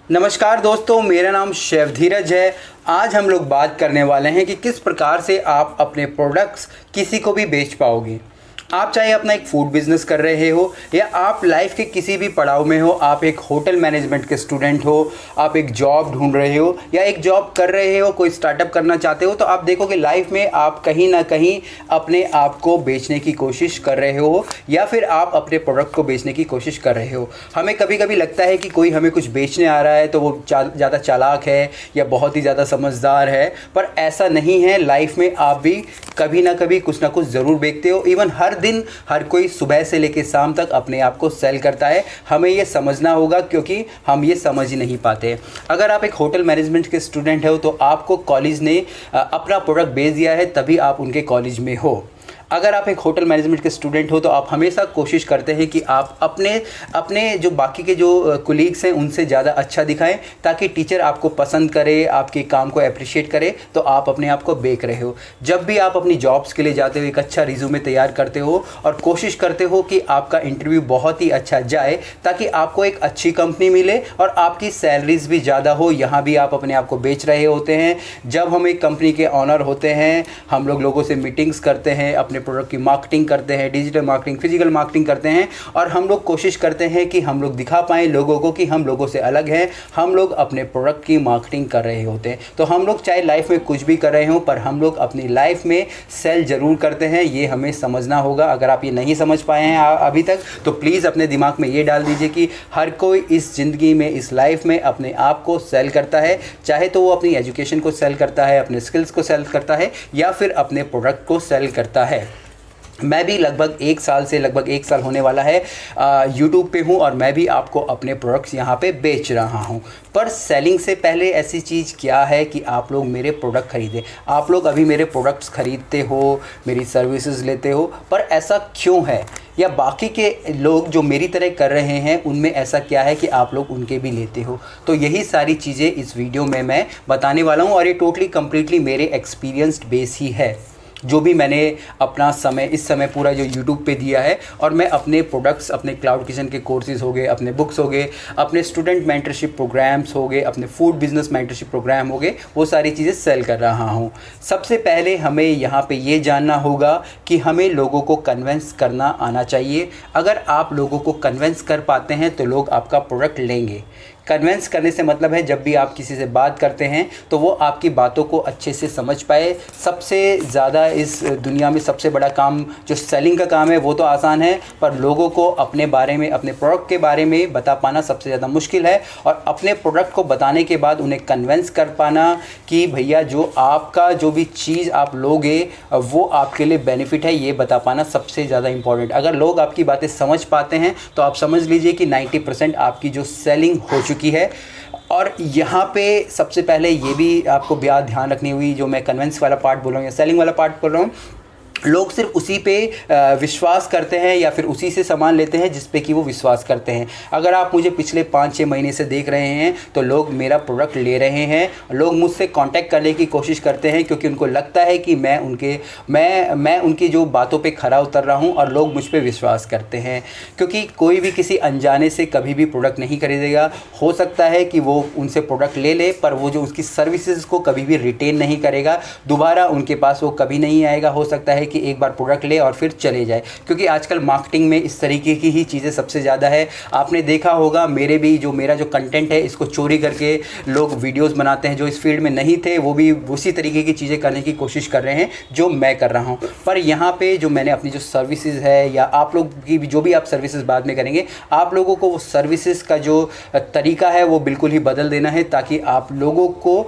नमस्कार दोस्तों, मेरा नाम शेफ धीरज है। आज हम लोग बात करने वाले हैं कि किस प्रकार से आप अपने प्रोडक्ट्स किसी को भी बेच पाओगे। आप चाहे अपना एक फूड बिजनेस कर रहे हो या आप लाइफ के किसी भी पड़ाव में हो, आप एक होटल मैनेजमेंट के स्टूडेंट हो, आप एक जॉब ढूंढ रहे हो या एक जॉब कर रहे हो, कोई स्टार्टअप करना चाहते हो, तो आप देखोगे लाइफ में आप कहीं ना कहीं अपने आप को बेचने की कोशिश कर रहे हो या फिर आप अपने प्रोडक्ट को बेचने की कोशिश कर रहे हो। हमें कभी कभी लगता है कि कोई हमें कुछ बेचने आ रहा है तो वो ज़्यादा चालाक है या बहुत ही ज़्यादा समझदार है, पर ऐसा नहीं है। लाइफ में आप भी कभी ना कभी कुछ ना कुछ ज़रूर बेचते हो। इवन हर दिन हर कोई सुबह से लेकर शाम तक अपने आप को सेल करता है। हमें ये समझना होगा क्योंकि हम ये समझ ही नहीं पाते। अगर आप एक होटल मैनेजमेंट के स्टूडेंट हो तो आपको कॉलेज ने अपना प्रोडक्ट बेच दिया है, तभी आप उनके कॉलेज में हो। अगर आप एक होटल मैनेजमेंट के स्टूडेंट हो तो आप हमेशा कोशिश करते हैं कि आप अपने जो बाकी के जो कुलीग्स हैं उनसे ज़्यादा अच्छा दिखाएं, ताकि टीचर आपको पसंद करे, आपके काम को अप्रिशिएट करे, तो आप अपने आप को बेच रहे हो। जब भी आप अपनी जॉब्स के लिए जाते हो एक अच्छा रिज्यूमे तैयार करते हो और कोशिश करते हो कि आपका इंटरव्यू बहुत ही अच्छा जाए, ताकि आपको एक अच्छी कंपनी मिले और आपकी सैलरीज भी ज़्यादा हो। यहाँ भी आप अपने आप को बेच रहे होते हैं। जब हम एक कंपनी के ऑनर होते हैं, हम लोगों से मीटिंग्स करते हैं, अपने प्रोडक्ट की मार्केटिंग करते हैं, डिजिटल मार्केटिंग, फिजिकल मार्केटिंग करते हैं और हम लोग कोशिश करते हैं कि हम लोग दिखा पाएँ लोगों को कि हम लोगों से अलग हैं। हम लोग अपने प्रोडक्ट की मार्केटिंग कर रहे होते हैं। तो हम लोग चाहे लाइफ में कुछ भी कर रहे हो, पर हम लोग अपनी लाइफ में सेल ज़रूर करते हैं। ये हमें समझना होगा। अगर आप ये नहीं समझ पाए हैं अभी तक, तो प्लीज़ अपने दिमाग में ये डाल दीजिए कि हर कोई इस ज़िंदगी में, इस लाइफ में अपने आप को सेल करता है। चाहे तो वो अपनी एजुकेशन को सेल करता है, अपने स्किल्स को सेल करता है या फिर अपने प्रोडक्ट को सेल करता है। मैं भी लगभग एक साल होने वाला है यूट्यूब पे हूँ और मैं भी आपको अपने प्रोडक्ट्स यहाँ पे बेच रहा हूँ। पर सेलिंग से पहले ऐसी चीज़ क्या है कि आप लोग मेरे प्रोडक्ट ख़रीदें। आप लोग अभी मेरे प्रोडक्ट्स ख़रीदते हो, मेरी सर्विसेज लेते हो, पर ऐसा क्यों है? या बाकी के लोग जो मेरी तरह कर रहे हैं उनमें ऐसा क्या है कि आप लोग उनके भी लेते हो? तो यही सारी चीज़ें इस वीडियो में मैं बताने वाला हूँ और ये टोटली कम्प्लीटली मेरे एक्सपीरियंस्ड बेस ही है, जो भी मैंने अपना समय इस समय पूरा जो YouTube पे दिया है। और मैं अपने प्रोडक्ट्स, अपने क्लाउड किचन के कोर्सेज हो गए, अपने बुक्स हो गए, अपने स्टूडेंट मेंटरशिप प्रोग्राम्स हो गए, अपने फूड बिजनेस मेंटरशिप प्रोग्राम हो गए, वो सारी चीज़ें सेल कर रहा हूँ। सबसे पहले हमें यहाँ पे ये जानना होगा कि हमें लोगों को कन्विंस करना आना चाहिए। अगर आप लोगों को कन्विंस कर पाते हैं तो लोग आपका प्रोडक्ट लेंगे। कन्विंस करने से मतलब है जब भी आप किसी से बात करते हैं तो वो आपकी बातों को अच्छे से समझ पाए। सबसे ज़्यादा इस दुनिया में सबसे बड़ा काम जो सेलिंग का काम है वो तो आसान है, पर लोगों को अपने बारे में, अपने प्रोडक्ट के बारे में बता पाना सबसे ज़्यादा मुश्किल है। और अपने प्रोडक्ट को बताने के बाद उन्हें कन्विंस कर पाना कि भैया जो आपका जो भी चीज़ आप लोगे वो आपके लिए बेनिफिट है, ये बता पाना सबसे ज़्यादा इंपॉर्टेंट। अगर लोग आपकी बातें समझ पाते हैं तो आप समझ लीजिए कि 90% आपकी जो सेलिंग हो चुकी है। और यहाँ पे सबसे पहले ये भी आपको ध्यान रखनी हुई, जो मैं कन्विंस वाला पार्ट बोल रहा हूँ या सेलिंग वाला पार्ट बोल रहा हूँ, लोग सिर्फ उसी पे विश्वास करते हैं या फिर उसी से सामान लेते हैं जिस पे कि वो विश्वास करते हैं। अगर आप मुझे पिछले 5-6 महीने से देख रहे हैं तो लोग मेरा प्रोडक्ट ले रहे हैं, लोग मुझसे कांटेक्ट करने की कोशिश करते हैं क्योंकि उनको लगता है कि मैं उनकी जो बातों पे खरा उतर रहा हूं और लोग मुझ पे विश्वास करते हैं। क्योंकि कोई भी किसी अनजाने से कभी भी प्रोडक्ट नहीं खरीदेगा। हो सकता है कि वो उनसे प्रोडक्ट ले ले, पर वो जो उसकी सर्विसेज को कभी भी रिटेन नहीं करेगा, दोबारा उनके पास वो कभी नहीं आएगा। हो सकता है कि एक बार प्रोडक्ट ले और फिर चले जाए, क्योंकि आजकल मार्केटिंग में इस तरीके की ही चीज़ें सबसे ज़्यादा है। आपने देखा होगा मेरा जो कंटेंट है इसको चोरी करके लोग वीडियोस बनाते हैं। जो इस फील्ड में नहीं थे वो भी उसी तरीके की चीज़ें करने की कोशिश कर रहे हैं जो मैं कर रहा हूं। पर यहाँ पे जो मैंने अपनी जो सर्विसेज है या आप लोग की जो भी आप सर्विसेज बाद में करेंगे, आप लोगों को वो सर्विसेज का जो तरीका है वो बिल्कुल ही बदल देना है, ताकि आप लोगों को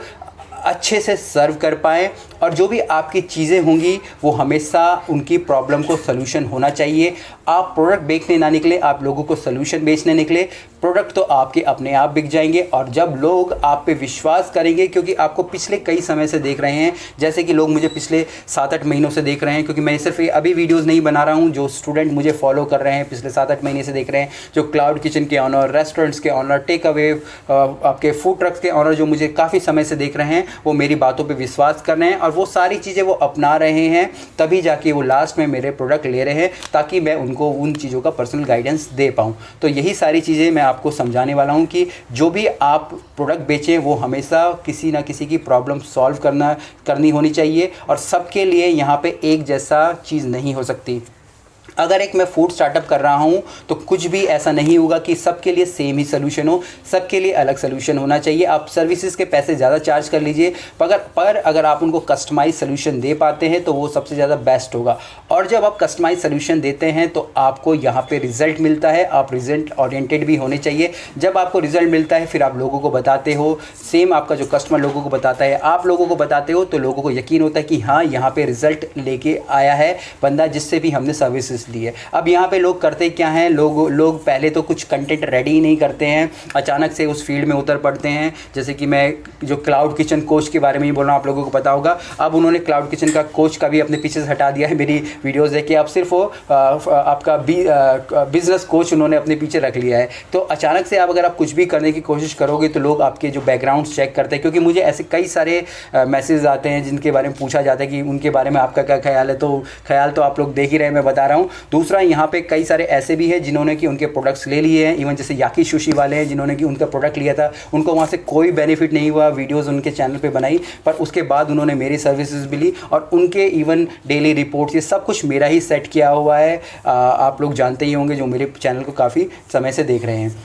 अच्छे से सर्व कर पाएँ और जो भी आपकी चीज़ें होंगी वो हमेशा उनकी प्रॉब्लम को सलूशन होना चाहिए। आप प्रोडक्ट बेचने ना निकले, आप लोगों को सलूशन बेचने निकले। प्रोडक्ट तो आपके अपने आप बिक जाएंगे और जब लोग आप पे विश्वास करेंगे, क्योंकि आपको पिछले कई समय से देख रहे हैं, जैसे कि लोग मुझे पिछले 7-8 महीनों से देख रहे हैं, क्योंकि मैं सिर्फ अभी वीडियोज़ नहीं बना रहा हूँ। जो स्टूडेंट मुझे फॉलो कर रहे हैं पिछले 7-8 महीने से देख रहे हैं, जो क्लाउड किचन के ऑनर, रेस्टोरेंट्स के ऑनर, टेक अवे, आपके फूड ट्रक्स के ऑनर जो मुझे काफ़ी समय से देख रहे हैं, वो मेरी बातों पे विश्वास कर रहे हैं और वो सारी चीज़ें वो अपना रहे हैं, तभी जाके वो लास्ट में मेरे प्रोडक्ट ले रहे हैं, ताकि मैं उनको उन चीज़ों का पर्सनल गाइडेंस दे पाऊँ। तो यही सारी चीज़ें मैं आपको समझाने वाला हूँ कि जो भी आप प्रोडक्ट बेचें वो हमेशा किसी ना किसी की प्रॉब्लम सॉल्व करनी होनी चाहिए, और सबके लिए यहाँ पे एक जैसा चीज़ नहीं हो सकती। अगर एक मैं फूड स्टार्टअप कर रहा हूँ तो कुछ भी ऐसा नहीं होगा कि सबके लिए सेम ही सोल्यूशन हो, सबके लिए अलग सोल्यूशन होना चाहिए। आप सर्विसेज के पैसे ज़्यादा चार्ज कर लीजिए, पर अगर आप उनको कस्टमाइज सोल्यूशन दे पाते हैं तो वो सबसे ज़्यादा बेस्ट होगा। और जब आप कस्टमाइज सोल्यूशन देते हैं तो आपको यहाँ पे रिज़ल्ट मिलता है। आप रिज़ल्ट ओरिएंटेड भी होने चाहिए। जब आपको रिज़ल्ट मिलता है फिर आप लोगों को बताते हो, सेम आपका जो कस्टमर लोगों को बताता है आप लोगों को बताते हो, तो लोगों को यकीन होता है कि हाँ यहाँ पे रिज़ल्ट लेके आया है बंदा जिससे भी हमने सर्विसेज ली है। अब यहाँ पे लोग करते क्या हैं, लोग पहले तो कुछ कंटेंट रेडी ही नहीं करते हैं, अचानक से उस फील्ड में उतर पड़ते हैं। जैसे कि मैं जो क्लाउड किचन कोच के बारे में ही बोल रहा हूँ, आप लोगों को पता होगा। अब उन्होंने क्लाउड किचन का कोच का भी अपने पीछे से हटा दिया है। मेरी वीडियोज़ देख के अब सिर्फ वो आपका बिजनेस कोच उन्होंने अपने पीछे रख लिया है। तो अचानक से अगर आप कुछ भी करने की कोशिश करोगे तो लोग आपके जो बैकग्राउंड चेक करते हैं, क्योंकि मुझे ऐसे कई सारे मैसेज आते हैं जिनके बारे में पूछा जाता है कि उनके बारे में आपका क्या ख्याल है। तो ख्याल तो आप लोग देख ही रहे हैं, मैं बता रहा हूँ। दूसरा यहाँ पे कई सारे ऐसे भी हैं जिन्होंने कि उनके प्रोडक्ट्स ले लिए हैं, इवन जैसे याकी सुशी वाले हैं जिन्होंने कि उनका प्रोडक्ट लिया था, उनको वहाँ से कोई बेनिफिट नहीं हुआ। वीडियोस उनके चैनल पे बनाई पर उसके बाद उन्होंने मेरी सर्विसेज भी ली, और उनके इवन डेली रिपोर्ट्स ये सब कुछ मेरा ही सेट किया हुआ है। आप लोग जानते ही होंगे जो मेरे चैनल को काफ़ी समय से देख रहे हैं।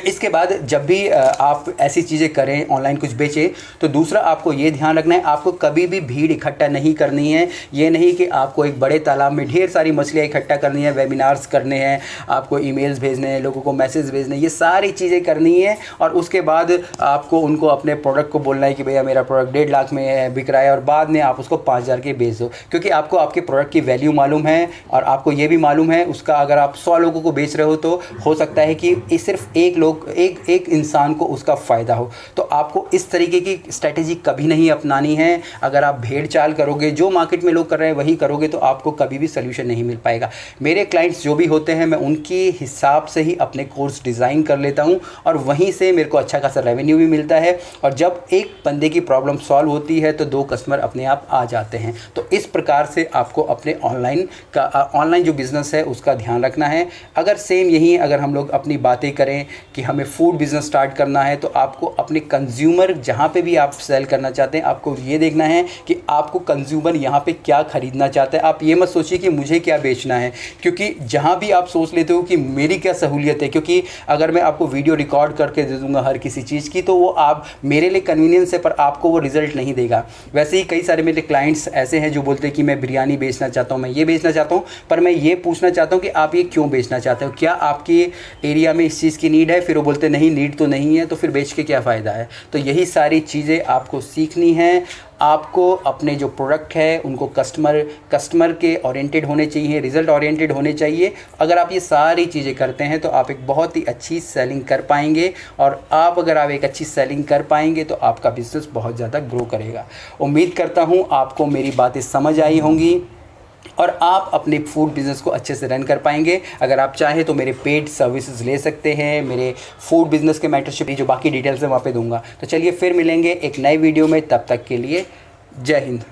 इसके बाद जब भी आप ऐसी चीज़ें करें, ऑनलाइन कुछ बेचें, तो दूसरा आपको ये ध्यान रखना है, आपको कभी भी भीड़ इकट्ठा नहीं करनी है। ये नहीं कि आपको एक बड़े तालाब में ढेर सारी मछलियाँ इकट्ठा करनी है, वेबिनार्स करने हैं, आपको ईमेल्स भेजने हैं, लोगों को मैसेज भेजने हैं, ये सारी चीज़ें करनी है। और उसके बाद आपको उनको अपने प्रोडक्ट को बोलना है कि भैया मेरा प्रोडक्ट 1.5 लाख में बिक रहा है, और बाद में आप उसको 5,000 के बेच दो, क्योंकि आपको आपके प्रोडक्ट की वैल्यू मालूम है और आपको ये भी मालूम है उसका अगर आप 100 लोगों को बेच रहे हो तो हो सकता है कि सिर्फ एक इंसान को उसका फ़ायदा हो। तो आपको इस तरीके की स्ट्रेटेजी कभी नहीं अपनानी है। अगर आप भेड़ चाल करोगे, जो मार्केट में लोग कर रहे हैं वही करोगे, तो आपको कभी भी सोल्यूशन नहीं मिल पाएगा। मेरे क्लाइंट्स जो भी होते हैं मैं उनके हिसाब से ही अपने कोर्स डिज़ाइन कर लेता हूं, और वहीं से मेरे को अच्छा खासा रेवेन्यू भी मिलता है। और जब एक बंदे की प्रॉब्लम सॉल्व होती है तो 2 कस्टमर अपने आप आ जाते हैं। तो इस प्रकार से आपको अपने ऑनलाइन जो बिज़नेस है उसका ध्यान रखना है। अगर सेम यही अगर हम लोग अपनी बातें करें कि हमें फूड बिज़नेस स्टार्ट करना है, तो आपको अपने कंज्यूमर जहाँ पे भी आप सेल करना चाहते हैं, आपको ये देखना है कि आपको कंज्यूमर यहाँ पे क्या ख़रीदना चाहता है। आप ये मत सोचिए कि मुझे क्या बेचना है, क्योंकि जहाँ भी आप सोच लेते हो कि मेरी क्या सहूलियत है, क्योंकि अगर मैं आपको वीडियो रिकॉर्ड करके दे दूँगा हर किसी चीज़ की, तो वो आप मेरे लिए कन्वीनियंस है पर आपको वो रिज़ल्ट नहीं देगा। वैसे ही कई सारे मेरे क्लाइंट्स ऐसे हैं जो बोलते हैं कि मैं बिरयानी बेचना चाहता हूँ, मैं ये बेचना चाहता हूँ, पर मैं ये पूछना चाहता हूँ कि आप ये क्यों बेचना चाहते हो, क्या आपके एरिया में इस चीज़ की नीड है। फिर वो बोलते नहीं नीड तो नहीं है, तो फिर बेच के क्या फ़ायदा है। तो यही सारी चीज़ें आपको सीखनी है। आपको अपने जो प्रोडक्ट है उनको कस्टमर के ओरिएंटेड होने चाहिए, रिज़ल्ट ओरिएंटेड होने चाहिए। अगर आप ये सारी चीज़ें करते हैं तो आप एक बहुत ही अच्छी सेलिंग कर पाएंगे, और अगर आप एक अच्छी सेलिंग कर पाएंगे तो आपका बिज़नेस बहुत ज़्यादा ग्रो करेगा। उम्मीद करता हूँ आपको मेरी बातें समझ आई होंगी और आप अपने फूड बिज़नेस को अच्छे से रन कर पाएंगे। अगर आप चाहें तो मेरे पेड सर्विसेज ले सकते हैं, मेरे फूड बिज़नेस के मेंटरशिप जो बाकी डिटेल्स है वहाँ पे दूंगा। तो चलिए फिर मिलेंगे एक नई वीडियो में, तब तक के लिए जय हिंद।